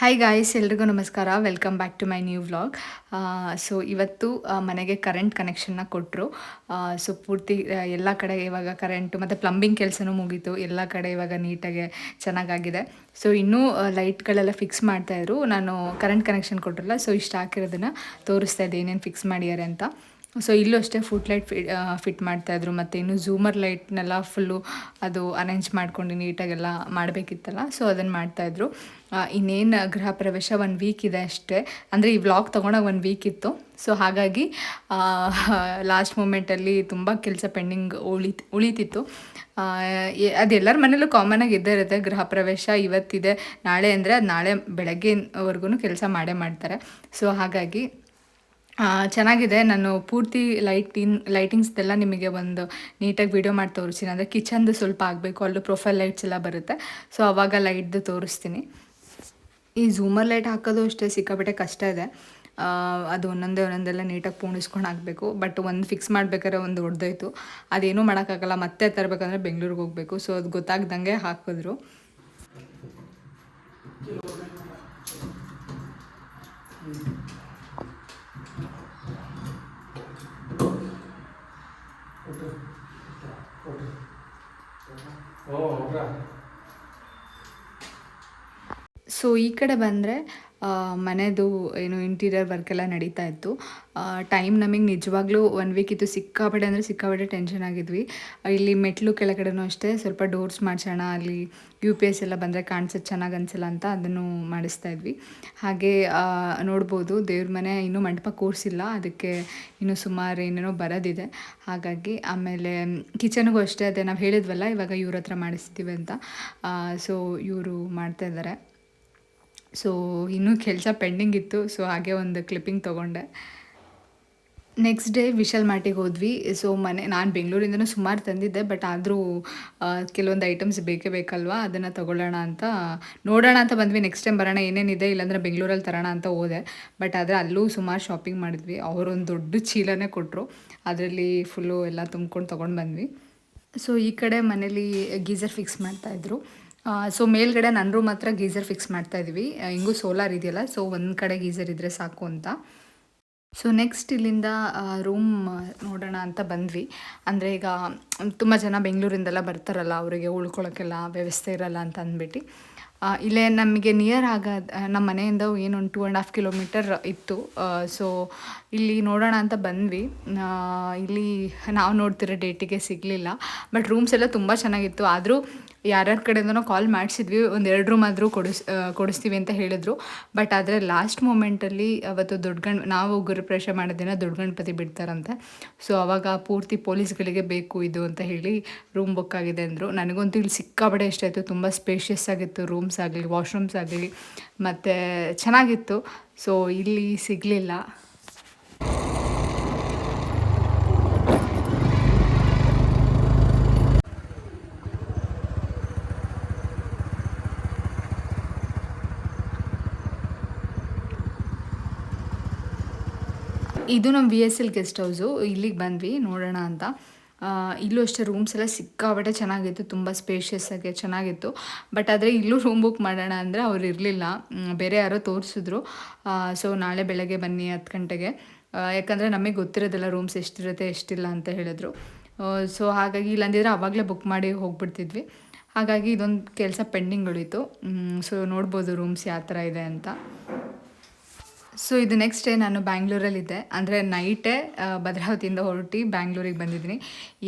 Hi guys, ಎಲ್ರಿಗೂ ನಮಸ್ಕಾರ. Welcome back to my new vlog. So ಇವತ್ತು ಮನೆಗೆ ಕರೆಂಟ್ ಕನೆಕ್ಷನ್ನ ಕೊಟ್ಟರು. ಸೊ ಪೂರ್ತಿ ಎಲ್ಲ ಕಡೆ ಇವಾಗ ಕರೆಂಟು ಮತ್ತು ಪ್ಲಂಬಿಂಗ್ ಕೆಲಸನೂ ಮುಗೀತು. ಎಲ್ಲ ಕಡೆ ಇವಾಗ ನೀಟಾಗಿ ಚೆನ್ನಾಗಾಗಿದೆ. ಸೊ ಇನ್ನೂ ಲೈಟ್ಗಳೆಲ್ಲ ಫಿಕ್ಸ್ ಮಾಡ್ತಾಯಿದ್ರು. ನಾನು ಕರೆಂಟ್ ಕನೆಕ್ಷನ್ ಕೊಟ್ಟರಲ್ಲ, ಸೊ ಇಷ್ಟು ಹಾಕಿರೋದನ್ನು ತೋರಿಸ್ತಾ ಇದ್ದೆ ಏನೇನು ಫಿಕ್ಸ್ ಮಾಡ್ಯಾರೆ ಅಂತ. ಸೊ ಇಲ್ಲೂ ಅಷ್ಟೇ ಫುಟ್ ಲೈಟ್ ಫಿಟ್ ಮಾಡ್ತಾಯಿದ್ರು. ಮತ್ತು ಇನ್ನು ಝೂಮರ್ ಲೈಟ್ನೆಲ್ಲ ಫುಲ್ಲು ಅದು ಅರೇಂಜ್ ಮಾಡ್ಕೊಂಡು ನೀಟಾಗೆಲ್ಲ ಮಾಡಬೇಕಿತ್ತಲ್ಲ, ಸೊ ಅದನ್ನು ಮಾಡ್ತಾಯಿದ್ರು. ಇನ್ನೇನು ಗೃಹ ಪ್ರವೇಶ 1 ವೀಕ್ ಇದೆ ಅಷ್ಟೇ. ಅಂದರೆ ಈ ವ್ಲಾಗ್ ತೊಗೊಂಡಾಗ 1 ವೀಕ್ ಇತ್ತು. ಸೊ ಹಾಗಾಗಿ ಲಾಸ್ಟ್ ಮೂಮೆಂಟಲ್ಲಿ ತುಂಬ ಕೆಲಸ ಪೆಂಡಿಂಗ್ ಉಳಿತಿತ್ತು. ಅದೆಲ್ಲರ ಮನೇಲೂ ಕಾಮನಾಗಿ ಇದ್ದೇ ಇರುತ್ತೆ. ಗೃಹ ಪ್ರವೇಶ ಇವತ್ತಿದೆ, ನಾಳೆ ಅಂದರೆ ಅದು ನಾಳೆ ಬೆಳಗ್ಗೆವರೆಗೂ ಕೆಲಸ ಮಾಡೇ ಮಾಡ್ತಾರೆ. ಸೊ ಹಾಗಾಗಿ ಚೆನ್ನಾಗಿದೆ. ನಾನು ಪೂರ್ತಿ ಲೈಟಿಂಗ್ಸ್ದೆಲ್ಲ ನಿಮಗೆ ಒಂದು ನೀಟಾಗಿ ವಿಡಿಯೋ ಮಾಡಿ ತೋರಿಸ್ತೀನಿ. ಅಂದರೆ ಕಿಚನ್ದು ಸ್ವಲ್ಪ ಆಗಬೇಕು, ಅಲ್ಲೂ ಪ್ರೊಫೈಲ್ ಲೈಟ್ಸ್ ಎಲ್ಲ ಬರುತ್ತೆ. ಸೊ ಆವಾಗ ಲೈಟ್ದು ತೋರಿಸ್ತೀನಿ. ಈ ಝೂಮರ್ ಲೈಟ್ ಹಾಕೋದು ಅಷ್ಟೇ ಸಿಕ್ಕಾಪಟ್ಟೆ ಕಷ್ಟ ಇದೆ. ಅದು ಒಂದೊಂದೆಲ್ಲ ನೀಟಾಗಿ ಪೂಣಿಸ್ಕೊಂಡು ಹಾಕಬೇಕು. ಬಟ್ ಒಂದು ಫಿಕ್ಸ್ ಮಾಡ್ಬೇಕಾದ್ರೆ ಒಂದು ಹೊಡೆದೋಯ್ತು. ಅದೇನೂ ಮಾಡೋಕ್ಕಾಗಲ್ಲ, ಮತ್ತೆ ತರಬೇಕಂದ್ರೆ ಬೆಂಗಳೂರಿಗೆ ಹೋಗಬೇಕು. ಸೊ ಅದು ಗೊತ್ತಾಗ್ದಂಗೆ ಹಾಕಿದ್ರು. ಸೊ ಈ ಕಡೆ ಬಂದರೆ ಮನೆದು ಏನು ಇಂಟೀರಿಯರ್ ವರ್ಕೆಲ್ಲ ನಡೀತಾ ಇತ್ತು. ಟೈಮ್ ನಮಗೆ ನಿಜವಾಗ್ಲೂ 1 ವೀಕ್ ಇತ್ತು. ಸಿಕ್ಕಾಪಟ್ಟೆ ಅಂದರೆ ಸಿಕ್ಕಾಪಟ್ಟೆ ಟೆನ್ಷನ್ ಆಗಿದ್ವಿ. ಇಲ್ಲಿ ಮೆಟ್ಲು ಕೆಳಗಡೆನೂ ಅಷ್ಟೇ ಸ್ವಲ್ಪ ಡೋರ್ಸ್ ಮಾಡಿಸೋಣ, ಅಲ್ಲಿ UPS ಎಲ್ಲ ಬಂದರೆ ಕಾಣಿಸೋದು ಚೆನ್ನಾಗಿ ಅನಿಸಲ್ಲ ಅಂತ ಅದನ್ನು ಮಾಡಿಸ್ತಾ ಇದ್ವಿ. ಹಾಗೆ ನೋಡ್ಬೋದು ದೇವ್ರ ಮನೆ ಇನ್ನೂ ಮಂಟಪ ಕೂರಿಸಿಲ್ಲ, ಅದಕ್ಕೆ ಇನ್ನೂ ಸುಮಾರು ಏನೇನೋ ಬರೋದಿದೆ. ಹಾಗಾಗಿ ಆಮೇಲೆ ಕಿಚನ್ಗೂ ಅಷ್ಟೇ ಅದೇ ನಾವು ಹೇಳಿದ್ವಲ್ಲ ಇವಾಗ ಇವ್ರ ಹತ್ರ ಮಾಡಿಸ್ತೀವಿ ಅಂತ. ಸೊ ಇವರು ಮಾಡ್ತಾಯಿದ್ದಾರೆ. ಸೊ ಇನ್ನೂ ಕೆಲಸ ಪೆಂಡಿಂಗ್ ಇತ್ತು. ಸೊ ಹಾಗೆ ಒಂದು ಕ್ಲಿಪ್ಪಿಂಗ್ ತೊಗೊಂಡೆ. ನೆಕ್ಸ್ಟ್ ಡೇ ವಿಶಾಲ್ ಮಾರ್ಟಿಗೆ ಹೋದ್ವಿ. ಸೊ ನಾನು ಬೆಂಗಳೂರಿಂದನೂ ಸುಮಾರು ತಂದಿದ್ದೆ, ಬಟ್ ಆದರೂ ಕೆಲವೊಂದು ಐಟಮ್ಸ್ ಬೇಕೇ ಬೇಕಲ್ವ, ಅದನ್ನು ತೊಗೊಳ್ಳೋಣ ಅಂತ ನೋಡೋಣ ಅಂತ ಬಂದ್ವಿ. ನೆಕ್ಸ್ಟ್ ಟೈಮ್ ಬರೋಣ ಏನೇನಿದೆ, ಇಲ್ಲಾಂದರೆ ಬೆಂಗಳೂರಲ್ಲಿ ತರೋಣ ಅಂತ ಹೋದೆ. ಬಟ್ ಆದರೆ ಅಲ್ಲೂ ಸುಮಾರು ಶಾಪಿಂಗ್ ಮಾಡಿದ್ವಿ. ಅವರೊಂದು ದೊಡ್ಡ ಚೀಲನೇ ಕೊಟ್ಟರು, ಅದರಲ್ಲಿ ಫುಲ್ಲು ಎಲ್ಲ ತುಂಬ್ಕೊಂಡು ತೊಗೊಂಡು ಬಂದ್ವಿ. ಸೊ ಈ ಕಡೆ ಮನೇಲಿ ಗೀಝರ್ ಫಿಕ್ಸ್ ಮಾಡ್ತಾಯಿದ್ರು. ಸೊ ಮೇಲ್ಗಡೆ ನನ್ನ ರೂಮ್ ಹತ್ರ ಗೀಝರ್ ಫಿಕ್ಸ್ ಮಾಡ್ತಾಯಿದ್ವಿ. ಹಿಂಗೂ ಸೋಲಾರ್ ಇದೆಯಲ್ಲ, ಸೊ ಒಂದು ಕಡೆ ಗೀಝರ್ ಇದ್ದರೆ ಸಾಕು ಅಂತ. ಸೊ ನೆಕ್ಸ್ಟ್ ಇಲ್ಲಿಂದ ರೂಮ್ ನೋಡೋಣ ಅಂತ ಬಂದ್ವಿ. ಅಂದರೆ ಈಗ ತುಂಬ ಜನ ಬೆಂಗಳೂರಿಂದೆಲ್ಲ ಬರ್ತಾರಲ್ಲ, ಅವರಿಗೆ ಉಳ್ಕೊಳ್ಳೋಕ್ಕೆಲ್ಲ ವ್ಯವಸ್ಥೆ ಇರಲ್ಲ ಅಂತ ಅಂದ್ಬಿಟ್ಟು ಇಲ್ಲೇ ನಮಗೆ ನಿಯರ್ ನಮ್ಮ ಮನೆಯಿಂದ ಏನೊಂದು 2.5 ಕಿಲೋಮೀಟರ್ ಇತ್ತು. ಸೊ ಇಲ್ಲಿ ನೋಡೋಣ ಅಂತ ಬಂದ್ವಿ. ಇಲ್ಲಿ ನಾವು ನೋಡ್ತಿರೋ ಡೇಟಿಗೆ ಸಿಗಲಿಲ್ಲ. ಬಟ್ ರೂಮ್ಸ್ ಎಲ್ಲ ತುಂಬ ಚೆನ್ನಾಗಿತ್ತು. ಆದರೂ ಯಾರ್ಯಾರ ಕಡೆಯಿಂದನೋ ಕಾಲ್ ಮಾಡಿಸಿದ್ವಿ, ಒಂದು 2 ರೂಮ್ ಆದರೂ ಕೊಡಿಸ್ತೀವಿ ಅಂತ ಹೇಳಿದರು. ಬಟ್ ಆದರೆ ಲಾಸ್ಟ್ ಮೂಮೆಂಟಲ್ಲಿ ಅವತ್ತು ನಾವು ಗೃಹಪ್ರವೇಶ ಮಾಡೋದಿನ ದೊಡ್ಡ ಗಣಪತಿ ಬಿಡ್ತಾರಂತೆ. ಸೊ ಆವಾಗ ಪೂರ್ತಿ ಪೊಲೀಸ್ಗಳಿಗೆ ಬೇಕು ಇದು ಅಂತ ಹೇಳಿ ರೂಮ್ ಬುಕ್ ಆಗಿದೆ ಅಂದರು. ನನಗಂತೂ ಇಲ್ಲಿ ಸಿಕ್ಕಾಪಟ್ಟೆ ಇಷ್ಟ ಆಯಿತು. ತುಂಬ ಸ್ಪೇಷಿಯಸ್ ಆಗಿತ್ತು, ರೂಮ್ಸ್ ಆಗಲಿ ವಾಶ್ರೂಮ್ಸ್ ಆಗಲಿ, ಮತ್ತು ಚೆನ್ನಾಗಿತ್ತು. ಸೊ ಇಲ್ಲಿ ಸಿಗಲಿಲ್ಲ. ಇದು ನಮ್ಮ VSL ಗೆಸ್ಟ್ ಹೌಸು. ಇಲ್ಲಿಗೆ ಬಂದ್ವಿ ನೋಡೋಣ ಅಂತ. ಇಲ್ಲೂ ಅಷ್ಟೇ ರೂಮ್ಸ್ ಎಲ್ಲ ಸಿಕ್ಕಾಪಟ್ಟೆ ಚೆನ್ನಾಗಿತ್ತು, ತುಂಬ ಸ್ಪೇಷಿಯಸ್ ಆಗಿ ಚೆನ್ನಾಗಿತ್ತು. ಬಟ್ ಆದರೆ ಇಲ್ಲೂ ರೂಮ್ ಬುಕ್ ಮಾಡೋಣ ಅಂದರೆ ಅವ್ರು ಇರಲಿಲ್ಲ, ಬೇರೆ ಯಾರೋ ತೋರಿಸಿದ್ರು. ಸೊ ನಾಳೆ ಬೆಳಗ್ಗೆ ಬನ್ನಿ 10 ಗಂಟೆಗೆ, ಯಾಕಂದರೆ ನಮಗೆ ಗೊತ್ತಿರೋದಿಲ್ಲ ರೂಮ್ಸ್ ಎಷ್ಟಿರುತ್ತೆ ಎಷ್ಟಿಲ್ಲ ಅಂತ ಹೇಳಿದ್ರು. ಸೊ ಹಾಗಾಗಿ ಇಲ್ಲಾಂದಿದ್ರೆ ಆವಾಗಲೇ ಬುಕ್ ಮಾಡಿ ಹೋಗ್ಬಿಡ್ತಿದ್ವಿ. ಹಾಗಾಗಿ ಇದೊಂದು ಕೆಲಸ ಪೆಂಡಿಂಗ್ ಉಳಿತು. ಸೊ ನೋಡ್ಬೋದು ರೂಮ್ಸ್ ಯಾವ ಥರ ಇದೆ ಅಂತ. ಸೊ ಇದು ನೆಕ್ಸ್ಟ್ ಡೇ ನಾನು ಬ್ಯಾಂಗ್ಳೂರಲ್ಲಿದ್ದೆ. ಅಂದರೆ ನೈಟೇ ಭದ್ರಾವತಿಯಿಂದ ಹೊರಟು ಬ್ಯಾಂಗ್ಳೂರಿಗೆ ಬಂದಿದ್ದೀನಿ.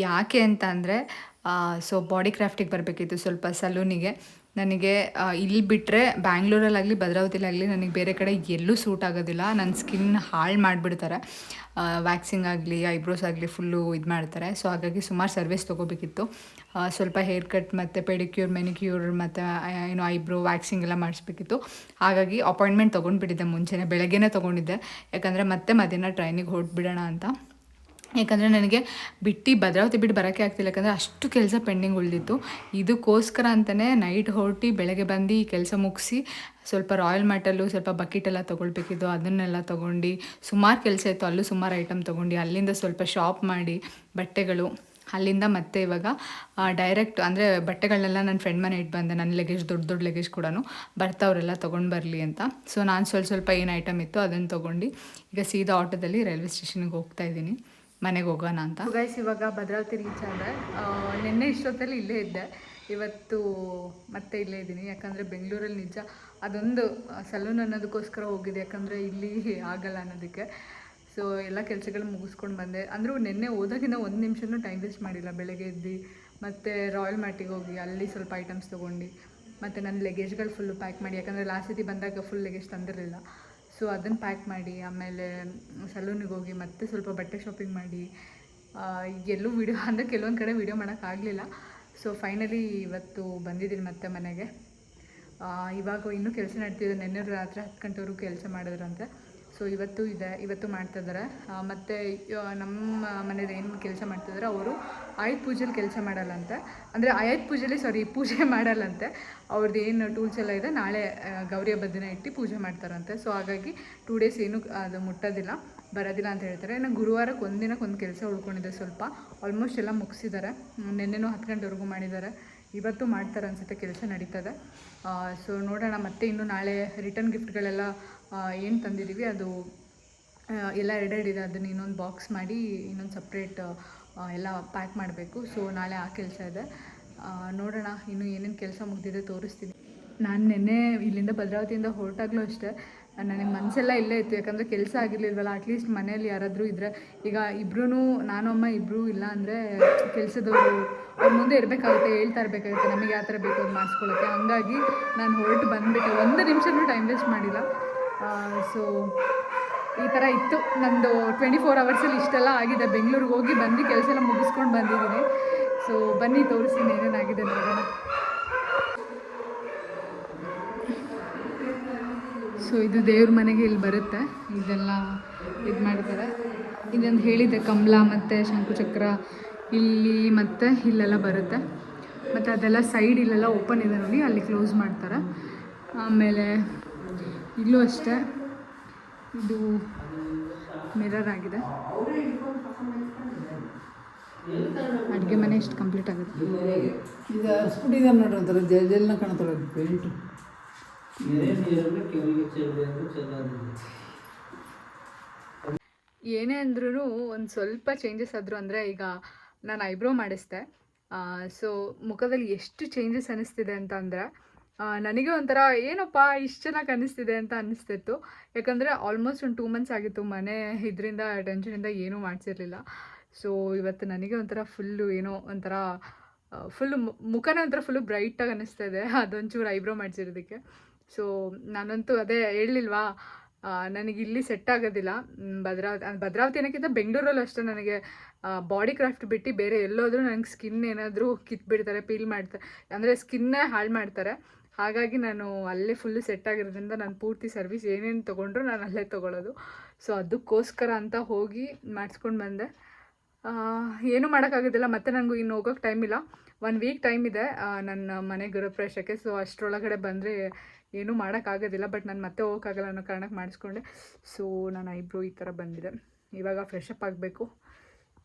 ಯಾಕೆ ಅಂತ ಅಂದರೆ ಸೊ ಬಾಡಿ ಕ್ರಾಫ್ಟಿಗೆ ಬರಬೇಕಿತ್ತು ಸ್ವಲ್ಪ ಸಲೂನಿಗೆ. ನನಗೆ ಇಲ್ಲಿ ಬಿಟ್ಟರೆ ಬ್ಯಾಂಗ್ಳೂರಲ್ಲಾಗಲಿ ಭದ್ರಾವತಿಲಾಗಲಿ ನನಗೆ ಬೇರೆ ಕಡೆ ಎಲ್ಲೂ ಸೂಟ್ ಆಗೋದಿಲ್ಲ. ನನ್ನ ಸ್ಕಿನ್ ಹಾಳು ಮಾಡಿಬಿಡ್ತಾರೆ. ವ್ಯಾಕ್ಸಿಂಗ್ ಆಗಲಿ ಐಬ್ರೋಸ್ ಆಗಲಿ ಫುಲ್ಲು ಇದು ಮಾಡ್ತಾರೆ. ಸೊ ಹಾಗಾಗಿ ಸುಮಾರು ಸರ್ವಿಸ್ ತೊಗೋಬೇಕಿತ್ತು. ಸ್ವಲ್ಪ ಹೇರ್ ಕಟ್ ಮತ್ತು ಪೆಡಿಕ್ಯೂರ್ ಮೆನಿಕ್ಯೂರ್ ಮತ್ತು ಏನು ಐಬ್ರೋ ವ್ಯಾಕ್ಸಿಂಗ್ ಎಲ್ಲ ಮಾಡಿಸ್ಬೇಕಿತ್ತು. ಹಾಗಾಗಿ ಅಪಾಯಿಂಟ್ಮೆಂಟ್ ತೊಗೊಂಡ್ಬಿಟ್ಟಿದ್ದೆ ಮುಂಚೆನೇ, ಬೆಳಗ್ಗೆನೇ ತೊಗೊಂಡಿದ್ದೆ. ಯಾಕಂದರೆ ಮತ್ತೆ ಮಧ್ಯಾಹ್ನ ಟ್ರೈನಿಗೆ ಹೊರಟ್ಬಿಡೋಣ ಅಂತ. ಯಾಕಂದರೆ ನನಗೆ ಭದ್ರಾವತಿ ಬಿಟ್ಟು ಬರೋಕ್ಕೆ ಆಗ್ತಿಲ್ಲ, ಯಾಕಂದರೆ ಅಷ್ಟು ಕೆಲಸ ಪೆಂಡಿಂಗ್ ಉಳಿದಿತ್ತು. ಇದಕ್ಕೋಸ್ಕರ ಅಂತಲೇ ನೈಟ್ ಹೊರಟು ಬೆಳಗ್ಗೆ ಬಂದು ಕೆಲಸ ಮುಗಿಸಿ ಸ್ವಲ್ಪ ರಾಯಲ್ ಮ್ಯಾಟಲ್ಲೂ ಸ್ವಲ್ಪ ಬಕೆಟೆಲ್ಲ ತೊಗೊಳ್ಬೇಕಿತ್ತು. ಅದನ್ನೆಲ್ಲ ತೊಗೊಂಡು ಸುಮಾರು ಕೆಲಸ ಇತ್ತು. ಅಲ್ಲೂ ಸುಮಾರು ಐಟಮ್ ತೊಗೊಂಡು ಅಲ್ಲಿಂದ ಸ್ವಲ್ಪ ಶಾಪ್ ಮಾಡಿ ಬಟ್ಟೆಗಳು ಅಲ್ಲಿಂದ ಮತ್ತೆ ಇವಾಗ ಡೈರೆಕ್ಟ್ ಅಂದರೆ ಬಟ್ಟೆಗಳನ್ನೆಲ್ಲ ನನ್ನ ಫ್ರೆಂಡ್ ಮನೆ ಇಟ್ಟು ಬಂದೆ. ನನ್ನ ಲಗೇಜ್ ದೊಡ್ಡ ಲೆಗೇಜ್ ಕೂಡ ಬರ್ತಾವ್ರೆಲ್ಲ ತೊಗೊಂಡು ಬರಲಿ ಅಂತ. ಸೊ ನಾನು ಸ್ವಲ್ಪ ಏನು ಐಟಮ್ ಇತ್ತು ಅದನ್ನು ತೊಗೊಂಡು ಈಗ ಸೀದಾ ಆಟೋದಲ್ಲಿ ರೈಲ್ವೆ ಸ್ಟೇಷನ್ಗೆ ಹೋಗ್ತಾ ಇದ್ದೀನಿ, ಮನೆಗೆ ಹೋಗೋಣ ಅಂತ. ಗೈಸ್ ಇವಾಗ ಭದ್ರಾವತಿ ರೀಚ್ ಆದೆ. ನಿನ್ನೆ ಇಷ್ಟೊತ್ತಲ್ಲಿ ಇಲ್ಲೇ ಇದ್ದೆ, ಇವತ್ತು ಮತ್ತೆ ಇಲ್ಲೇ ಇದ್ದೀನಿ. ಯಾಕಂದರೆ ಬೆಂಗಳೂರಲ್ಲಿ ನಿಜ ಅದೊಂದು ಸಲೂನ್ ಅನ್ನೋದಕ್ಕೋಸ್ಕರ ಹೋಗಿದೆ, ಯಾಕಂದರೆ ಇಲ್ಲಿ ಆಗಲ್ಲ ಅನ್ನೋದಕ್ಕೆ. ಸೊ ಎಲ್ಲ ಕೆಲಸಗಳು ಮುಗಿಸ್ಕೊಂಡು ಬಂದೆ. ಅಂದರೂ ನಿನ್ನೆ ಹೋದಾಗಿಂದ ಒಂದು ನಿಮಿಷನೂ ಟೈಮ್ ವೇಸ್ಟ್ ಮಾಡಿಲ್ಲ. ಬೆಳಗ್ಗೆ ಎದ್ದು ಮತ್ತು ರಾಯಲ್ ಮ್ಯಾಟಿಗೆ ಹೋಗಿ ಅಲ್ಲಿ ಸ್ವಲ್ಪ ಐಟಮ್ಸ್ ತೊಗೊಂಡು ಮತ್ತು ನನ್ನ ಲೆಗೇಜ್ಗಳು ಫುಲ್ಲು ಪ್ಯಾಕ್ ಮಾಡಿ, ಯಾಕಂದರೆ ಲಾಸ್ಟ್ ಸತಿ ಬಂದಾಗ ಫುಲ್ ಲೆಗೇಜ್ ತಂದಿರಲಿಲ್ಲ. ಸೊ ಅದನ್ನು ಪ್ಯಾಕ್ ಮಾಡಿ ಆಮೇಲೆ ಸಲೂನಿಗೆ ಹೋಗಿ ಮತ್ತೆ ಸ್ವಲ್ಪ ಬಟ್ಟೆ ಶಾಪಿಂಗ್ ಮಾಡಿ ಎಲ್ಲೂ ವೀಡಿಯೋ ಅಂದರೆ ಕೆಲವೊಂದು ಕಡೆ ವೀಡಿಯೋ ಮಾಡೋಕ್ಕಾಗಲಿಲ್ಲ. ಸೊ ಫೈನಲಿ ಇವತ್ತು ಬಂದಿದ್ದೀನಿ ಮತ್ತೆ ಮನೆಗೆ. ಇವಾಗ ಇನ್ನೂ ಕೆಲಸ ನಡ್ತಿದೆ. ನೆನ್ನೆ ರಾತ್ರಿ 10 ಗಂಟೆವರೆಗೂ ಕೆಲಸ ಮಾಡಿದ್ರಂತೆ. ಸೊ ಇವತ್ತು ಮಾಡ್ತಿದ್ದಾರೆ. ಮತ್ತು ನಮ್ಮ ಮನೇಲಿ ಏನು ಕೆಲಸ ಮಾಡ್ತಿದ್ದಾರೆ, ಅವರು ಆಯುಧ ಪೂಜೆಲಿ ಕೆಲಸ ಮಾಡಲ್ಲಂತೆ. ಅಂದರೆ ಆಯುಧ ಪೂಜೆಲಿ ಪೂಜೆ ಮಾಡಲ್ಲಂತೆ. ಅವ್ರದ್ದು ಏನು ಟೂಲ್ಸ್ ಎಲ್ಲ ಇದೆ, ನಾಳೆ ಗೌರಿ ಹಬ್ಬದ ದಿನ ಇಟ್ಟು ಪೂಜೆ ಮಾಡ್ತಾರಂತೆ. ಸೊ ಹಾಗಾಗಿ 2 ಡೇಸ್ ಏನು ಅದು ಮುಟ್ಟೋದಿಲ್ಲ, ಬರೋದಿಲ್ಲ ಅಂತ ಹೇಳ್ತಾರೆ. ಇನ್ನು ಗುರುವಾರಕ್ಕೆ ಒಂದಿನಕ್ಕೆ ಒಂದು ಕೆಲಸ ಉಳ್ಕೊಂಡಿದೆ ಸ್ವಲ್ಪ, ಆಲ್ಮೋಸ್ಟ್ ಎಲ್ಲ ಮುಗಿಸಿದ್ದಾರೆ. ನಿನ್ನೆನೂ 10 ಗಂಟೆವರೆಗೂ ಮಾಡಿದ್ದಾರೆ, ಇವತ್ತು ಮಾಡ್ತಾರೆ ಅನಿಸುತ್ತೆ, ಕೆಲಸ ನಡೀತದೆ. ಸೊ ನೋಡೋಣ. ಮತ್ತೆ ಇನ್ನು ನಾಳೆ ರಿಟರ್ನ್ ಗಿಫ್ಟ್ಗಳೆಲ್ಲ ಏನು ತಂದಿದ್ದೀವಿ ಅದು ಎಲ್ಲ ಎರಡೆರಡಿದೆ, ಅದನ್ನು ಇನ್ನೊಂದು ಬಾಕ್ಸ್ ಮಾಡಿ ಇನ್ನೊಂದು ಸಪ್ರೇಟ್ ಎಲ್ಲ ಪ್ಯಾಕ್ ಮಾಡಬೇಕು. ಸೊ ನಾಳೆ ಆ ಕೆಲಸ ಇದೆ. ನೋಡೋಣ, ಇನ್ನು ಏನೇನು ಕೆಲಸ ಮುಗಿದಿದೆ ತೋರಿಸ್ತೀನಿ. ನಾನು ನಿನ್ನೆ ಇಲ್ಲಿಂದ ಭದ್ರಾವತಿಯಿಂದ ಹೊರಟಾಗಲೂ ಅಷ್ಟೇ ನನಗೆ ಮನಸ್ಸೆಲ್ಲ ಇಲ್ಲೇ ಇತ್ತು, ಯಾಕಂದರೆ ಕೆಲಸ ಆಗಿರಲಿಲ್ವಲ್ಲ. ಅಟ್ಲೀಸ್ಟ್ ಮನೇಲಿ ಯಾರಾದರೂ ಇದ್ದರೆ, ಈಗ ಇಬ್ಬರೂ ನಾನು ಅಮ್ಮ ಇಬ್ಬರು ಇಲ್ಲ ಅಂದರೆ ಕೆಲಸದವರು ಅವ್ರ ಮುಂದೆ ಇರಬೇಕಾಗುತ್ತೆ, ಹೇಳ್ತಾ ಇರಬೇಕಾಗುತ್ತೆ ನಮಗೆ ಯಾವ ಥರ ಬೇಕು ಅದು ಮಾಡಿಸ್ಕೊಳ್ಳೋಕ್ಕೆ. ಹಂಗಾಗಿ ನಾನು ಹೊರಟು ಬಂದುಬಿಟ್ಟೆ, 1 ನಿಮಿಷನೂ ಟೈಮ್ ವೇಸ್ಟ್ ಮಾಡಿಲ್ಲ. ಸೊ ಈ ಥರ ಇತ್ತು ನಂದು 24 ಅವರ್ಸಲ್ಲಿ ಇಷ್ಟೆಲ್ಲ ಆಗಿದೆ. ಬೆಂಗಳೂರಿಗೆ ಹೋಗಿ ಬಂದು ಕೆಲಸ ಎಲ್ಲ ಮುಗಿಸ್ಕೊಂಡು ಬಂದಿದ್ದೀನಿ. ಸೊ ಬನ್ನಿ ತೋರಿಸ್ತೀನಿ ಏನೇನಾಗಿದೆ ನೋಡೋಣ. ಸೊ ಇದು ದೇವ್ರ ಮನೆಗೆ ಇಲ್ಲಿ ಬರುತ್ತೆ, ಇದೆಲ್ಲ ಇದು ಮಾಡ್ತಾರೆ. ಇದೊಂದು ಹೇಳಿದ್ದೆ ಕಮಲ ಮತ್ತು ಶಂಕುಚಕ್ರ ಇಲ್ಲಿ ಮತ್ತು ಇಲ್ಲೆಲ್ಲ ಬರುತ್ತೆ. ಮತ್ತು ಅದೆಲ್ಲ ಸೈಡ್ ಇಲ್ಲೆಲ್ಲ ಓಪನ್ ಇದೆ ನೋಡಿ, ಅಲ್ಲಿ ಕ್ಲೋಸ್ ಮಾಡ್ತಾರೆ. ಆಮೇಲೆ ಇಲ್ಲೂ ಅಷ್ಟೇ, ಇದು ಮಿರರ್ ಆಗಿದೆ. ಅಡುಗೆ ಮನೆ ಎಷ್ಟು ಕಂಪ್ಲೀಟ್ ಆಗುತ್ತೆ. ಇದು ಅರ್ಸ್ಬಿಟ್ಟಿದ್ದಾರೆ ನೋಡಿ, ಒಂಥರ ಜೆಲ್ನ ಕಾಣ್ತಾರೆ ಪೇಂಟು. ಏನೇ ಅಂದ್ರೂ ಒಂದು ಸ್ವಲ್ಪ ಚೇಂಜಸ್ ಆದರೂ, ಅಂದರೆ ಈಗ ನಾನು ಐಬ್ರೋ ಮಾಡಿಸ್ದೆ. ಸೊ ಮುಖದಲ್ಲಿ ಎಷ್ಟು ಚೇಂಜಸ್ ಅನ್ನಿಸ್ತಿದೆ ಅಂತ ಅಂದರೆ ನನಗೆ ಒಂಥರ ಏನಪ್ಪ ಇಷ್ಟು ಚೆನ್ನಾಗಿ ಅನ್ನಿಸ್ತಿದೆ ಅಂತ ಅನ್ನಿಸ್ತಿತ್ತು. ಯಾಕಂದರೆ ಆಲ್ಮೋಸ್ಟ್ ಒಂದು 2 ಮಂತ್ಸ್ ಆಗಿತ್ತು ಮನೆ ಇದರಿಂದ ಟೆನ್ಷನಿಂದ ಏನೂ ಮಾಡಿಸಿರಲಿಲ್ಲ. ಸೊ ಇವತ್ತು ನನಗೆ ಒಂಥರ ಫುಲ್ಲು ಏನೋ ಒಂಥರ ಫುಲ್ಲು ಮುಖನೇ ಒಂಥರ ಫುಲ್ಲು ಬ್ರೈಟಾಗಿ ಅನ್ನಿಸ್ತಾ ಇದೆ, ಅದೊಂಚೂರು ಐಬ್ರೋ ಮಾಡಿಸಿರೋದಕ್ಕೆ. ಸೊ ನಾನಂತೂ ಅದೇ ಹೇಳಲಿಲ್ವಾ, ನನಗೆ ಇಲ್ಲಿ ಸೆಟ್ ಆಗೋದಿಲ್ಲ. ಭದ್ರಾವತಿ ಅನ್ನೋಕ್ಕಿಂತ ಬೆಂಗಳೂರಲ್ಲೂ ಅಷ್ಟೇ ನನಗೆ ಬಾಡಿ ಕ್ರಾಫ್ಟ್ ಬಿಟ್ಟು ಬೇರೆ ಎಲ್ಲೋದ್ರೂ ನನಗೆ ಸ್ಕಿನ್ ಏನಾದರೂ ಕಿತ್ಬಿಡ್ತಾರೆ, ಪೀಲ್ ಮಾಡ್ತಾರೆ, ಅಂದರೆ ಸ್ಕಿನ್ನೇ ಹಾಳು ಮಾಡ್ತಾರೆ. ಹಾಗಾಗಿ ನಾನು ಅಲ್ಲೇ ಫುಲ್ಲು ಸೆಟ್ ಆಗಿರೋದ್ರಿಂದ ನಾನು ಪೂರ್ತಿ ಸರ್ವಿಸ್ ಏನೇನು ತೊಗೊಂಡ್ರು ನಾನು ಅಲ್ಲೇ ತೊಗೊಳ್ಳೋದು. ಸೊ ಅದಕ್ಕೋಸ್ಕರ ಅಂತ ಹೋಗಿ ಮಾಡಿಸ್ಕೊಂಡು ಬಂದೆ. ಏನೂ ಮಾಡೋಕ್ಕಾಗೋದಿಲ್ಲ. ಮತ್ತು ನನಗೂ ಇನ್ನು ಹೋಗೋಕ್ಕೆ ಟೈಮ್ ಇಲ್ಲ, 1 ವೀಕ್ ಟೈಮ್ ಇದೆ ನನ್ನ ಮನೆ ಗೃಹಪ್ರವೇಶಕ್ಕೆ. ಸೊ ಅಷ್ಟರೊಳಗಡೆ ಬಂದರೆ ಏನೂ ಮಾಡೋಕ್ಕಾಗೋದಿಲ್ಲ. ಬಟ್ ನಾನು ಮತ್ತೆ ಹೋಗೋಕ್ಕಾಗಲ್ಲ ಅನ್ನೋ ಕಾರಣಕ್ಕೆ ಮಾಡಿಸ್ಕೊಂಡೆ. ಸೊ ನಾನು ಐಬ್ರೋ ಈ ಥರ ಬಂದಿದೆ. ಇವಾಗ ಫ್ರೆಶ್ ಅಪ್ ಆಗಬೇಕು.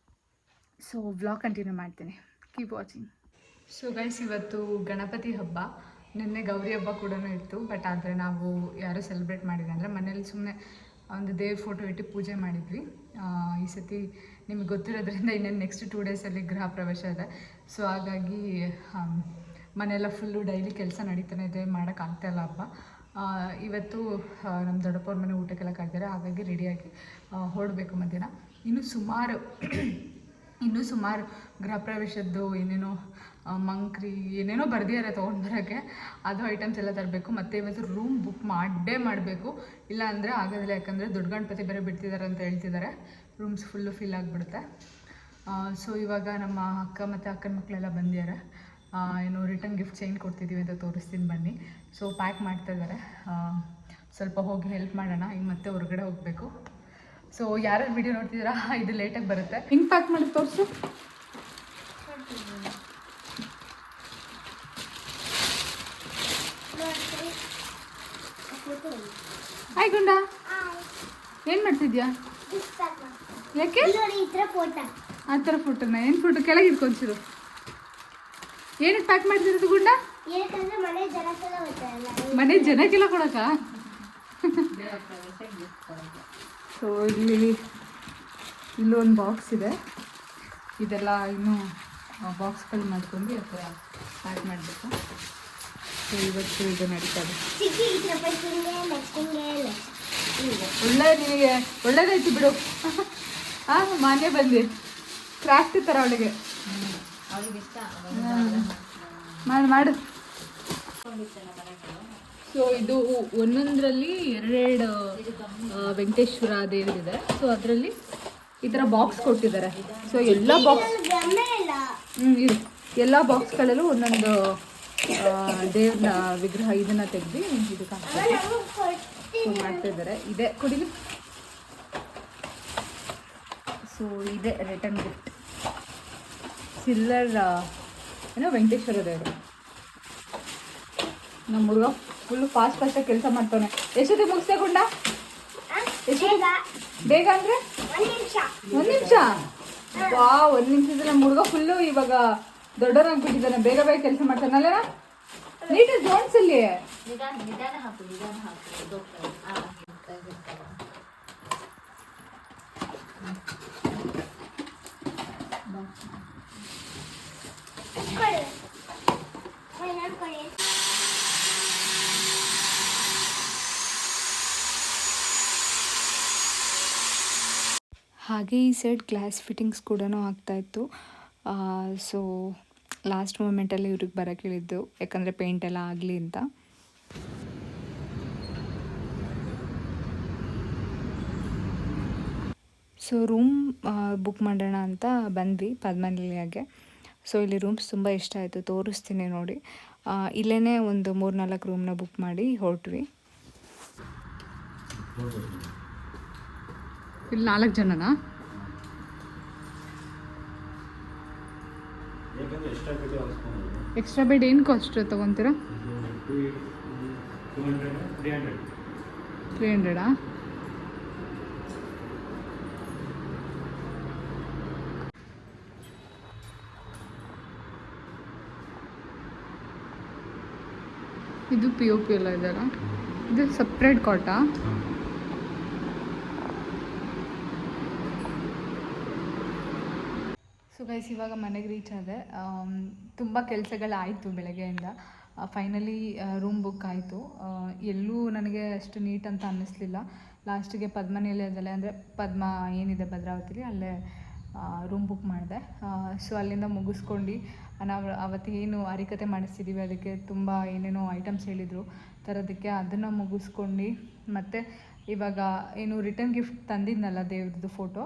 ಸೊ ವ್ಲಾಗ್ ಕಂಟಿನ್ಯೂ ಮಾಡ್ತೀನಿ, ಕೀಪ್ ವಾಚಿಂಗ್. ಸೊ ಗೈಸ್, ಇವತ್ತು ಗಣಪತಿ ಹಬ್ಬ. ನಿನ್ನೆ ಗೌರಿ ಹಬ್ಬ ಕೂಡ ಇತ್ತು, ಬಟ್ ಆದರೆ ನಾವು ಯಾರೂ ಸೆಲೆಬ್ರೇಟ್ ಮಾಡಿದ್ವಿ. ಅಂದರೆ ಮನೇಲಿ ಸುಮ್ಮನೆ ಒಂದು ದೇವ್ರ ಫೋಟೋ ಇಟ್ಟು ಪೂಜೆ ಮಾಡಿದ್ವಿ. ಈ ಸತಿ ನಿಮಗೆ ಗೊತ್ತಿರೋದ್ರಿಂದ ಇನ್ನೇನು ನೆಕ್ಸ್ಟ್ 2 ಡೇಸಲ್ಲಿ ಗೃಹ ಪ್ರವೇಶ ಇದೆ. ಸೊ ಹಾಗಾಗಿ ಮನೆಯೆಲ್ಲ ಫುಲ್ಲು ಡೈಲಿ ಕೆಲಸ ನಡೀತಾನೆ ಇದೆ, ಮಾಡೋಕ್ಕಾಗ್ತಾಯಿಲ್ಲ ಹಬ್ಬ. ಇವತ್ತು ನಮ್ಮ ದೊಡ್ಡಪ್ಪವ್ರ ಮನೆ ಊಟಕ್ಕೆಲ್ಲ ಕರೆದಿದ್ದಾರೆ, ಹಾಗಾಗಿ ರೆಡಿಯಾಗಿ ಹೊರಡಬೇಕು ಮಧ್ಯಾಹ್ನ. ಇನ್ನೂ ಸುಮಾರು ಗೃಹ ಪ್ರವೇಶದ್ದು ಏನೇನೋ ಮಂಕ್ರಿ ಏನೇನೋ ಬರ್ದಿದ್ದಾರೆ ತೊಗೊಂಡು ಬರೋಕ್ಕೆ, ಅದು ಐಟಮ್ಸ್ ಎಲ್ಲ ತರಬೇಕು. ಮತ್ತು ಇವತ್ತು ರೂಮ್ ಬುಕ್ ಮಾಡಬೇಕು, ಇಲ್ಲ ಅಂದರೆ ಆಗೋದಿಲ್ಲ. ಯಾಕಂದರೆ ದೊಡ್ಡ ಗಣಪತಿ ಬೇರೆ ಬಿಡ್ತಿದ್ದಾರೆ ಅಂತ ಹೇಳ್ತಿದ್ದಾರೆ, ರೂಮ್ಸ್ ಫುಲ್ಲು ಫಿಲ್ ಆಗಿಬಿಡುತ್ತೆ. ಸೊ ಇವಾಗ ನಮ್ಮ ಅಕ್ಕ ಮತ್ತು ಅಕ್ಕನ ಮಕ್ಕಳೆಲ್ಲ ಬಂದಿದ್ದಾರೆ. ಏನು ರಿಟರ್ನ್ ಗಿಫ್ಟ್ ಚೈನ್ ಕೊಡ್ತಿದ್ದೀವಿ ಅಂತ ತೋರಿಸ್ತೀನಿ ಬನ್ನಿ. ಸೊ ಪ್ಯಾಕ್ ಮಾಡ್ತಾಯಿದ್ದಾರೆ, ಸ್ವಲ್ಪ ಹೋಗಿ ಹೆಲ್ಪ್ ಮಾಡೋಣ. ಈಗ ಮತ್ತೆ ಹೊರಗಡೆ ಹೋಗಬೇಕು. ಸೊ ಯಾರ್ಯಾರು ವಿಡಿಯೋ ನೋಡ್ತಿದ್ದೀರಾ, ಇದು ಲೇಟಾಗಿ ಬರುತ್ತೆ. ಹಿಂಗೆ ಪ್ಯಾಕ್ ಮಾಡಿ ತೋರಿಸು. ಹಾಯ್ ಗುಂಡ, ಏನು ಮಾಡ್ತಿದ್ಯಾ? ಯಾಕೆ ಆ ಥರ ಫೋಟೋನ ಏನು ಫೋಟೋ ಕೆಳಗೆ ಇಟ್ಕೊಂತಿರು ಏನಕ್ಕೆ ಪ್ಯಾಕ್ ಮಾಡ್ತಿರೋದು ಗುಂಡ ಏನಕ್ಕಂದ್ರೆ ಮನೆ ಜನಕ್ಕೆಲ್ಲ ಕೊಡಕ ಸೊ ಇಲ್ಲೊಂದು ಬಾಕ್ಸ್ ಇದೆ ಇದೆಲ್ಲ ಇನ್ನೂ ಬಾಕ್ಸ್ಗಳು ಮಾಡ್ಕೊಂಡು ಈ ಥರ ಪ್ಯಾಕ್ ಮಾಡಬೇಕು ಸೊ ಇವತ್ತು ಇದು ನಡೀತಾ ಇದೆ ನಿನಗೆ ಒಳ್ಳೇದಾಯ್ತು ಬಿಡು ಹಾಂ ಮಾನ್ಯ ಬಂದು ಕ್ರಾಫ್ಟ್ ಥರ ಅವಳಿಗೆ ಮಾಡು ಸೊ ಇದು ಒಂದೊಂದರಲ್ಲಿ ಎರಡೆರಡು ವೆಂಕಟೇಶ್ವರ ದೇವರಿದೆ ಸೊ ಅದರಲ್ಲಿ ಈ ಥರ ಬಾಕ್ಸ್ ಕೊಟ್ಟಿದ್ದಾರೆ ಸೊ ಎಲ್ಲ ಬಾಕ್ಸ್ ಇದು ಎಲ್ಲ ಬಾಕ್ಸ್ಗಳಲ್ಲೂ ಒಂದೊಂದು ದೇವ್ರ ವಿಗ್ರಹ ಇದನ್ನ ತೆಗೆದು ಇದಕ್ಕೆ ಸೊ ಮಾಡ್ತಾ ಇದ್ದಾರೆ ಇದೆ ಕುಡಿಲಿ ಸೊ ಇದೆ ರಿಟರ್ನ್ ಗಿಫ್ಟ್ ಸಿಲ್ಲರ್ ಏನೋ ವೆಂಕಟೇಶ್ವರ ದೇವರು ನಮ್ಮ ಹುಡುಗ ಫುಲ್ಲು ಫಾಸ್ಟಾಗಿ ಕೆಲಸ ಮಾಡ್ತಾನೆ ಎಷ್ಟೊತ್ತಿಗೆ ಮುಗಿಸ್ದೆ ಗುಂಡ ಎಷ್ಟು ಬೇಗ ಅಂದರೆ ಒಂದು ನಿಮಿಷ ವಾ ಒಂದು ನಿಮಿಷದಲ್ಲಿ ನಮ್ಮ ಹುಡುಗ ಫುಲ್ಲು ಇವಾಗ ದೊಡ್ಡವರಾಗ್ಬಿಟ್ಟಿದ್ದಾನೆ ಬೇಗ ಬೇಗ ಕೆಲಸ ಮಾಡ್ತಾನಲ್ಲ ನೀಟಾಗಿ ಜೋಡಿಸಲ್ಲಿ ಹಾಗೆ ಈ ಸೈಡ್ ಗ್ಲಾಸ್ ಫಿಟ್ಟಿಂಗ್ಸ್ ಕೂಡ ಆಗ್ತಾಯಿತ್ತು ಸೊ ಲಾಸ್ಟ್ ಮೂಮೆಂಟಲ್ಲಿ ಇವ್ರಿಗೆ ಬರೋಕ್ಕೆ ಹೇಳಿದ್ದು ಯಾಕಂದರೆ ಪೇಂಟ್ ಎಲ್ಲ ಆಗಲಿ ಅಂತ ಸೊ ರೂಮ್ ಬುಕ್ ಮಾಡೋಣ ಅಂತ ಬಂದ್ವಿ ಪದ್ಮನಿಲಿಯಾಗೆ ಸೊ ಇಲ್ಲಿ ರೂಮ್ಸ್ ತುಂಬ ಇಷ್ಟ ಆಯಿತು ತೋರಿಸ್ತೀನಿ ನೋಡಿ ಇಲ್ಲೇ ಒಂದು 3-4 ರೂಮ್ನ ಬುಕ್ ಮಾಡಿ ಹೊರಟ್ವಿ ಇಲ್ಲಿ 4 ಜನನಾ ಎಕ್ಸ್ಟ್ರಾ ಬೆಡ್ ಏನು ಕಾಸ್ಟ್ ತೊಗೊತೀರಾ 300 ಇದು ಪಿ ಒ ಪಿ ಎಲ್ಲ ಇದೆಯಲ್ಲ ಇದು ಸಪ್ರೇಟ್ ಕಾಟಾ ಸೊ ಗೈಸ್ ಇವಾಗ ಮನೆಗೆ ರೀಚ್ ಆದೆ ತುಂಬ ಕೆಲಸಗಳಾಯಿತು ಬೆಳಗ್ಗೆಯಿಂದ ಫೈನಲಿ ರೂಮ್ ಬುಕ್ ಆಯಿತು ಎಲ್ಲೂ ನನಗೆ ಅಷ್ಟು ನೀಟ್ ಅಂತ ಅನ್ನಿಸ್ಲಿಲ್ಲ ಲಾಸ್ಟಿಗೆ ಪದ್ಮನಿಲಯದಲ್ಲೇ ಅಂದರೆ ಪದ್ಮ ಏನಿದೆ ಭದ್ರಾವತಿಲಿ ಅಲ್ಲೇ ರೂಮ್ ಬುಕ್ ಮಾಡಿದೆ ಸೊ ಅಲ್ಲಿಂದ ಮುಗಿಸ್ಕೊಂಡು ನಾವು ಅವತ್ತಿಗೇನು ಹರಿಕತೆ ಮಾಡಿಸ್ತಿದ್ದೀವಿ ಅದಕ್ಕೆ ತುಂಬ ಏನೇನೋ ಐಟಮ್ಸ್ ಹೇಳಿದರು ತರೋದಕ್ಕೆ ಅದನ್ನು ಮುಗಿಸ್ಕೊಂಡು ಮತ್ತು ಇವಾಗ ಏನು ರಿಟರ್ನ್ ಗಿಫ್ಟ್ ತಂದಿದ್ನಲ್ಲ ದೇವ್ರದ್ದು ಫೋಟೋ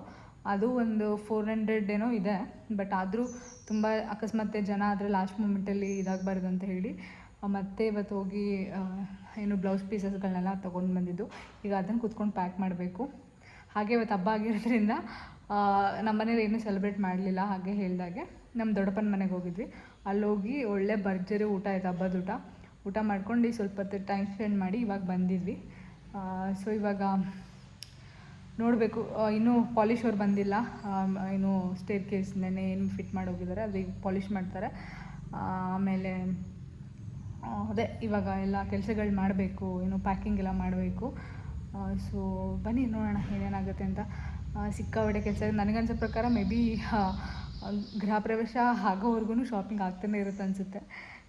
ಅದು ಒಂದು 400 ಏನೋ ಇದೆ ಬಟ್ ಆದರೂ ತುಂಬ ಅಕಸ್ಮಾತ್ ಜನ ಆದರೆ ಲಾಸ್ಟ್ ಮೂಮೆಂಟಲ್ಲಿ ಇದಾಗಬಾರ್ದು ಅಂತ ಹೇಳಿ ಮತ್ತೆ ಇವತ್ತು ಹೋಗಿ ಏನು ಬ್ಲೌಸ್ ಪೀಸಸ್ಗಳನ್ನೆಲ್ಲ ತೊಗೊಂಡು ಬಂದಿದ್ದು ಈಗ ಅದನ್ನು ಕೂತ್ಕೊಂಡು ಪ್ಯಾಕ್ ಮಾಡಬೇಕು ಹಾಗೆ ಇವತ್ತು ಹಬ್ಬ ಆಗಿರೋದ್ರಿಂದ ನಮ್ಮ ಮನೇಲಿ ಏನೂ ಸೆಲೆಬ್ರೇಟ್ ಮಾಡಲಿಲ್ಲ ಹಾಗೆ ಹೇಳಿದಾಗೆ ನಮ್ಮ ದೊಡ್ಡಪ್ಪನ ಮನೆಗೆ ಹೋಗಿದ್ವಿ ಅಲ್ಲೋಗಿ ಒಳ್ಳೆ ಭರ್ಜರಿ ಊಟ ಆಯಿತು ಹಬ್ಬದ ಊಟ ಮಾಡ್ಕೊಂಡು ಸ್ವಲ್ಪ ಹೊತ್ತು ಟೈಮ್ ಸ್ಪೆಂಡ್ ಮಾಡಿ ಇವಾಗ ಬಂದಿದ್ವಿ ಸೊ ಇವಾಗ ನೋಡಬೇಕು ಇನ್ನೂ ಪಾಲಿಶ್ ಅವ್ರು ಬಂದಿಲ್ಲ ಏನು ಸ್ಟೇರ್ ಕೇಸ್ ನೆನೆ ಏನು ಫಿಟ್ ಮಾಡಿ ಹೋಗಿದ್ದಾರೆ ಅದು ಈಗ ಪಾಲಿಷ್ ಮಾಡ್ತಾರೆ ಆಮೇಲೆ ಅದೇ ಇವಾಗ ಎಲ್ಲ ಕೆಲಸಗಳು ಮಾಡಬೇಕು ಏನು ಪ್ಯಾಕಿಂಗ್ ಎಲ್ಲ ಮಾಡಬೇಕು ಸೊ ಬನ್ನಿ ನೋಡೋಣ ಏನೇನಾಗುತ್ತೆ ಅಂತ ಸಿಕ್ಕಾಪಟ್ಟೆ ಕೆಲಸ ನನಗನ್ಸೋ ಪ್ರಕಾರ ಮೇ ಬಿ ಗೃಹ ಪ್ರವೇಶ ಆಗೋವರೆಗೂ ಶಾಪಿಂಗ್ ಆಗ್ತಾನೆ ಇರುತ್ತೆ ಅನಿಸುತ್ತೆ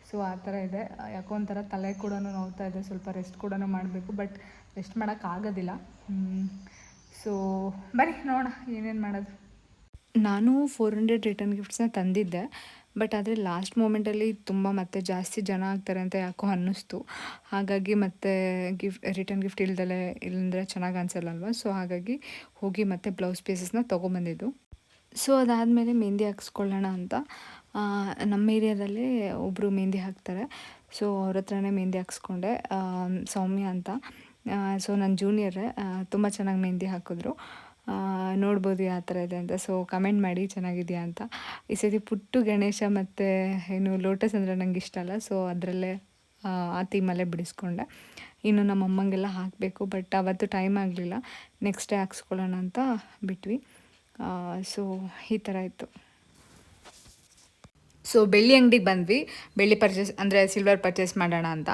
ಸೊ ಆ ಥರ ಇದೆ ಯಾಕೋ ಒಂಥರ ತಲೆ ಕೂಡ ನೋವ್ತಾ ಇದೆ ಸ್ವಲ್ಪ ರೆಸ್ಟ್ ಕೂಡ ಮಾಡಬೇಕು ಬಟ್ ರೆಸ್ಟ್ ಮಾಡೋಕ್ಕಾಗೋದಿಲ್ಲ ಸೊ ಬನ್ನಿ ನೋಡೋಣ ಏನೇನು ಮಾಡೋದು ನಾನು 400 ರಿಟರ್ನ್ ಗಿಫ್ಟ್ಸ್ನ ತಂದಿದ್ದೆ ಬಟ್ ಆದರೆ ಲಾಸ್ಟ್ ಮೂಮೆಂಟಲ್ಲಿ ತುಂಬ ಮತ್ತೆ ಜಾಸ್ತಿ ಜನ ಆಗ್ತಾರೆ ಅಂತ ಯಾಕೋ ಅನ್ನಿಸ್ತು ಹಾಗಾಗಿ ಮತ್ತೆ ರಿಟರ್ನ್ ಗಿಫ್ಟ್ ಇಲ್ಲಂದರೆ ಚೆನ್ನಾಗಿ ಅನಿಸಲ್ಲಲ್ವ ಸೊ ಹಾಗಾಗಿ ಹೋಗಿ ಮತ್ತೆ ಬ್ಲೌಸ್ ಪೀಸಸ್ನ ತೊಗೊಂಬಂದಿದ್ದು ಸೊ ಅದಾದಮೇಲೆ ಮೆಹಂದಿ ಹಾಕ್ಸ್ಕೊಳ್ಳೋಣ ಅಂತ ನಮ್ಮ ಏರಿಯಾದಲ್ಲೇ ಒಬ್ಬರು ಮೆಹಂದಿ ಹಾಕ್ತಾರೆ ಸೊ ಅವ್ರ ಹತ್ರನೇ ಮೆಹಂದಿ ಹಾಕ್ಸ್ಕೊಂಡೆ ಸೌಮ್ಯ ಅಂತ ಸೊ ನನ್ನ ಜೂನಿಯರೇ ತುಂಬ ಚೆನ್ನಾಗಿ ಮೆಹಂದಿ ಹಾಕಿದ್ರು ನೋಡ್ಬೋದು ಯಾವ ಥರ ಇದೆ ಅಂತ ಸೊ ಕಮೆಂಟ್ ಮಾಡಿ ಚೆನ್ನಾಗಿದೆಯಾ ಅಂತ ಈ ಸತಿ ಪುಟ್ಟು ಗಣೇಶ ಮತ್ತು ಏನು ಲೋಟಸ್ ಅಂದರೆ ನಂಗೆ ಇಷ್ಟ ಅಲ್ಲ ಸೊ ಅದರಲ್ಲೇ ಆ ಥೀಮಲ್ಲೇ ಬಿಡಿಸ್ಕೊಂಡೆ ಇನ್ನು ನಮ್ಮ ಅಮ್ಮಂಗೆಲ್ಲ ಹಾಕಬೇಕು ಬಟ್ ಅವತ್ತು ಟೈಮ್ ಆಗಲಿಲ್ಲ ನೆಕ್ಸ್ಟ್ ಡೇ ಹಾಕ್ಸ್ಕೊಳ್ಳೋಣ ಅಂತ ಬಿಟ್ವಿ ಸೊ ಈ ಥರ ಇತ್ತು. ಸೊ ಬೆಳ್ಳಿ ಅಂಗಡಿಗೆ ಬಂದ್ವಿ, ಬೆಳ್ಳಿ ಪರ್ಚೇಸ್ ಅಂದರೆ ಸಿಲ್ವರ್ ಪರ್ಚೇಸ್ ಮಾಡೋಣ ಅಂತ.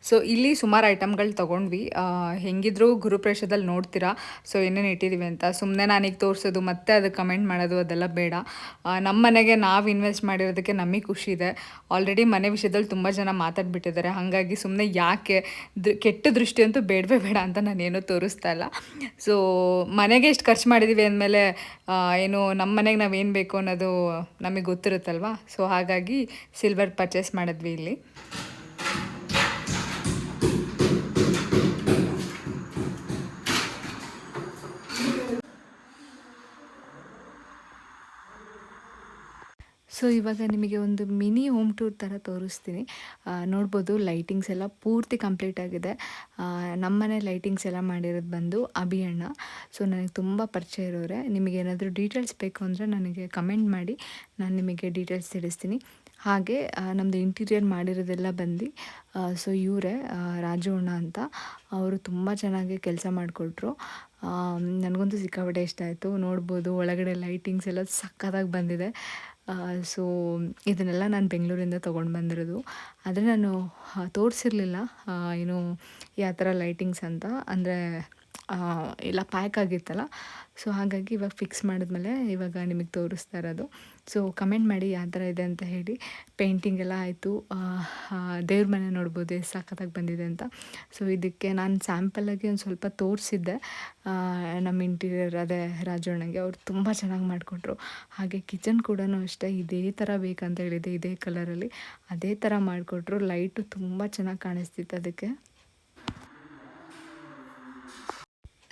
ಸೊ ಇಲ್ಲಿ ಸುಮಾರು ಐಟಮ್ಗಳು ತೊಗೊಂಡ್ವಿ. ಹೆಂಗಿದ್ರು ಗುರುಪ್ರವೇಶದಲ್ಲಿ ನೋಡ್ತೀರಾ ಸೊ ಏನೇನು ಇಟ್ಟಿದ್ದೀವಿ ಅಂತ. ಸುಮ್ಮನೆ ನಾನೀಗ ತೋರಿಸೋದು ಮತ್ತೆ ಅದು ಕಮೆಂಟ್ ಮಾಡೋದು ಅದೆಲ್ಲ ಬೇಡ. ನಮ್ಮ ಮನೆಗೆ ನಾವು ಇನ್ವೆಸ್ಟ್ ಮಾಡಿರೋದಕ್ಕೆ ನಮಗೆ ಖುಷಿ ಇದೆ. ಆಲ್ರೆಡಿ ಮನೆ ವಿಷಯದಲ್ಲಿ ತುಂಬ ಜನ ಮಾತಾಡ್ಬಿಟ್ಟಿದ್ದಾರೆ, ಹಾಗಾಗಿ ಸುಮ್ಮನೆ ಯಾಕೆ ಕೆಟ್ಟ ದೃಷ್ಟಿ ಅಂತೂ ಬೇಡವೇ ಬೇಡ ಅಂತ ನಾನೇನು ತೋರಿಸ್ತಾ ಇಲ್ಲ. ಸೊ ಮನೆಗೆ ಎಷ್ಟು ಖರ್ಚು ಮಾಡಿದ್ದೀವಿ ಅಂದಮೇಲೆ ಏನು ನಮ್ಮ ಮನೆಗೆ ನಾವೇನು ಬೇಕು ಅನ್ನೋದು ನಮಗೆ ಗೊತ್ತಿರುತ್ತಲ್ವ. ಸೊ ಹಾಗಾಗಿ ಸಿಲ್ವರ್ ಪರ್ಚೇಸ್ ಮಾಡಿದ್ವಿ ಇಲ್ಲಿ. ಸೊ ಇವಾಗ ನಿಮಗೆ ಒಂದು ಮಿನಿ ಹೋಮ್ ಟೂರ್ ಥರ ತೋರಿಸ್ತೀನಿ. ನೋಡ್ಬೋದು ಲೈಟಿಂಗ್ಸ್ ಎಲ್ಲ ಪೂರ್ತಿ ಕಂಪ್ಲೀಟ್ ಆಗಿದೆ. ನಮ್ಮನೆ ಲೈಟಿಂಗ್ಸ್ ಎಲ್ಲ ಮಾಡಿರೋದು ಬಂದು ಅಭಿ ಅಣ್ಣ. ಸೊ ನನಗೆ ತುಂಬ ಪರಿಚಯ ಇರೋರೆ. ನಿಮಗೇನಾದರೂ ಡೀಟೇಲ್ಸ್ ಬೇಕು ಅಂದರೆ ನನಗೆ ಕಮೆಂಟ್ ಮಾಡಿ, ನಾನು ನಿಮಗೆ ಡೀಟೇಲ್ಸ್ ತಿಳಿಸ್ತೀನಿ. ಹಾಗೆ ನಮ್ಮದು ಇಂಟೀರಿಯರ್ ಮಾಡಿರೋದೆಲ್ಲ ಬಂದು ಸೊ ಇವರೇ ರಾಜು ಅಣ್ಣ ಅಂತ. ಅವರು ತುಂಬ ಚೆನ್ನಾಗಿ ಕೆಲಸ ಮಾಡಿಕೊಟ್ರು. ನನಗಂತೂ ಸಿಕ್ಕಾಪಟ್ಟೆ ಇಷ್ಟ ಆಯಿತು. ನೋಡ್ಬೋದು ಒಳಗಡೆ ಲೈಟಿಂಗ್ಸ್ ಎಲ್ಲ ಸಕ್ಕತ್ತಾಗಿ ಬಂದಿದೆ. ಸೊ ಇದನ್ನೆಲ್ಲ ನಾನು ಬೆಂಗಳೂರಿಂದ ತೊಗೊಂಡು ಬಂದಿರೋದು. ಆದರೆ ನಾನು ತೋರಿಸಿರ್ಲಿಲ್ಲ ಏನು ಯಾವ ಥರ ಲೈಟಿಂಗ್ಸ್ ಅಂತ. ಅಂದರೆ ಎಲ್ಲ ಪ್ಯಾಕ್ ಆಗಿತ್ತಲ್ಲ. ಸೊ ಹಾಗಾಗಿ ಇವಾಗ ಫಿಕ್ಸ್ ಮಾಡಿದ್ಮೇಲೆ ಇವಾಗ ನಿಮಗೆ ತೋರಿಸ್ತಾ ಇರೋದು. ಸೊ ಕಮೆಂಟ್ ಮಾಡಿ ಯಾವ ಥರ ಇದೆ ಅಂತ ಹೇಳಿ. ಪೇಂಟಿಂಗ್ ಎಲ್ಲ ಆಯಿತು. ದೇವ್ರ ಮನೆ ನೋಡ್ಬೋದು ಎಷ್ಟು ಸಖತ್ತಾಗಿ ಬಂದಿದೆ ಅಂತ. ಸೊ ಇದಕ್ಕೆ ನಾನು ಸ್ಯಾಂಪಲಾಗಿ ಒಂದು ಸ್ವಲ್ಪ ತೋರಿಸಿದ್ದೆ ನಮ್ಮ ಇಂಟೀರಿಯರ್ ಅದೇ ರಾಜಣ್ಣಗೆ. ಅವ್ರು ತುಂಬ ಚೆನ್ನಾಗಿ ಮಾಡಿಕೊಟ್ರು. ಹಾಗೆ ಕಿಚನ್ ಕೂಡ ಅಷ್ಟೇ ಇದೇ ಥರ ಬೇಕಂತ ಹೇಳಿದೆ, ಇದೇ ಕಲರಲ್ಲಿ ಅದೇ ಥರ ಮಾಡಿಕೊಟ್ರು. ಲೈಟು ತುಂಬ ಚೆನ್ನಾಗಿ ಕಾಣಿಸ್ತಿತ್ತು ಅದಕ್ಕೆ.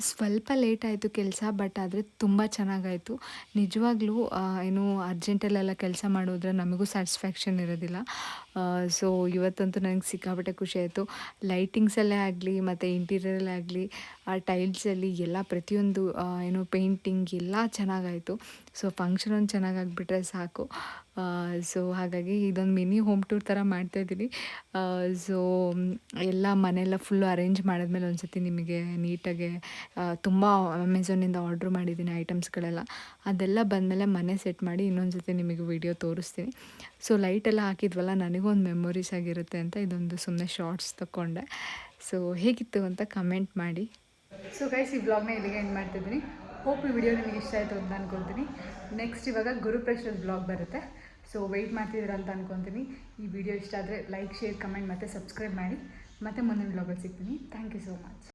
ಸ್ವಲ್ಪ ಲೇಟ್ ಆಯಿತು ಕೆಲಸ, ಬಟ್ ಆದರೆ ತುಂಬ ಚೆನ್ನಾಗಾಯಿತು ನಿಜವಾಗ್ಲೂ. ಏನು ಅರ್ಜೆಂಟಲ್ಲೆಲ್ಲ ಕೆಲಸ ಮಾಡಿದ್ರೆ ನಮಗೂ ಸ್ಯಾಟಿಸ್ಫ್ಯಾಕ್ಷನ್ ಇರೋದಿಲ್ಲ. ಸೊ ಇವತ್ತಂತೂ ನನಗೆ ಸಿಕ್ಕಾಪಟ್ಟೆ ಖುಷಿ ಆಯಿತು. ಲೈಟಿಂಗ್ಸಲ್ಲೇ ಆಗಲಿ ಮತ್ತು ಇಂಟೀರಿಯರಲ್ಲೇ ಆಗಲಿ, ಆ ಟೈಲ್ಸಲ್ಲಿ ಎಲ್ಲ ಪ್ರತಿಯೊಂದು ಏನು ಪೇಂಟಿಂಗ್ ಎಲ್ಲ ಚೆನ್ನಾಗಾಯಿತು. ಸೊ ಫಂಕ್ಷನ್ ಒಂದು ಚೆನ್ನಾಗಾಗಿಬಿಟ್ರೆ ಸಾಕು. ಸೊ ಹಾಗಾಗಿ ಇದೊಂದು ಮಿನಿ ಹೋಮ್ ಟೂರ್ ಥರ ಮಾಡ್ತಾಯಿದ್ದೀನಿ. ಸೊ ಎಲ್ಲ ಮನೆಯೆಲ್ಲ ಫುಲ್ಲು ಅರೇಂಜ್ ಮಾಡಿದ್ಮೇಲೆ ಒಂದು ಸತಿ ನಿಮಗೆ ನೀಟಾಗಿ ತುಂಬ ಅಮೆಝಾನಿಂದ ಆರ್ಡ್ರ್ ಮಾಡಿದ್ದೀನಿ ಐಟಮ್ಸ್ಗಳೆಲ್ಲ. ಅದೆಲ್ಲ ಬಂದಮೇಲೆ ಮನೆ ಸೆಟ್ ಮಾಡಿ ಇನ್ನೊಂದು ಸತಿ ನಿಮಗೆ ವಿಡಿಯೋ ತೋರಿಸ್ತೀನಿ. ಸೊ ಲೈಟೆಲ್ಲ ಹಾಕಿದ್ವಲ್ಲ, ನನಗೂ ಒಂದು ಮೆಮೊರೀಸ್ ಆಗಿರುತ್ತೆ ಅಂತ ಇದೊಂದು ಸುಮ್ಮನೆ ಶಾರ್ಟ್ಸ್ ತಗೊಂಡೆ. ಸೊ ಹೇಗಿತ್ತು ಅಂತ ಕಮೆಂಟ್ ಮಾಡಿ. ಸೊ ಗೈಸ್, ಈ ಬ್ಲಾಗ್ನ ಇಲ್ಲಿಗೆ ಎಂಡ್ ಮಾಡ್ತಿದ್ದೀನಿ. ಹೋಪ್ ಈ ವಿಡಿಯೋ ನಿಮಗೆ ಇಷ್ಟ ಆಯಿತು ಅಂತ ಅಂದ್ಕೊತೀನಿ. ನೆಕ್ಸ್ಟ್ ಇವಾಗ ಗುರುಪ್ರವೇಶದ ಬ್ಲಾಗ್ ಬರುತ್ತೆ. ಸೊ ವೆಯ್ಟ್ ಮಾಡ್ತಿದ್ದೀರ ಅಂತ ಅಂದ್ಕೊತೀನಿ. ಈ ವಿಡಿಯೋ ಇಷ್ಟ ಆದರೆ ಲೈಕ್, ಶೇರ್, ಕಮೆಂಟ್ ಮತ್ತು ಸಬ್ಸ್ಕ್ರೈಬ್ ಮಾಡಿ. ಮತ್ತೆ ಮುಂದಿನ ಬ್ಲಾಗಲ್ಲಿ ಸಿಗ್ತೀನಿ. Thank you so much.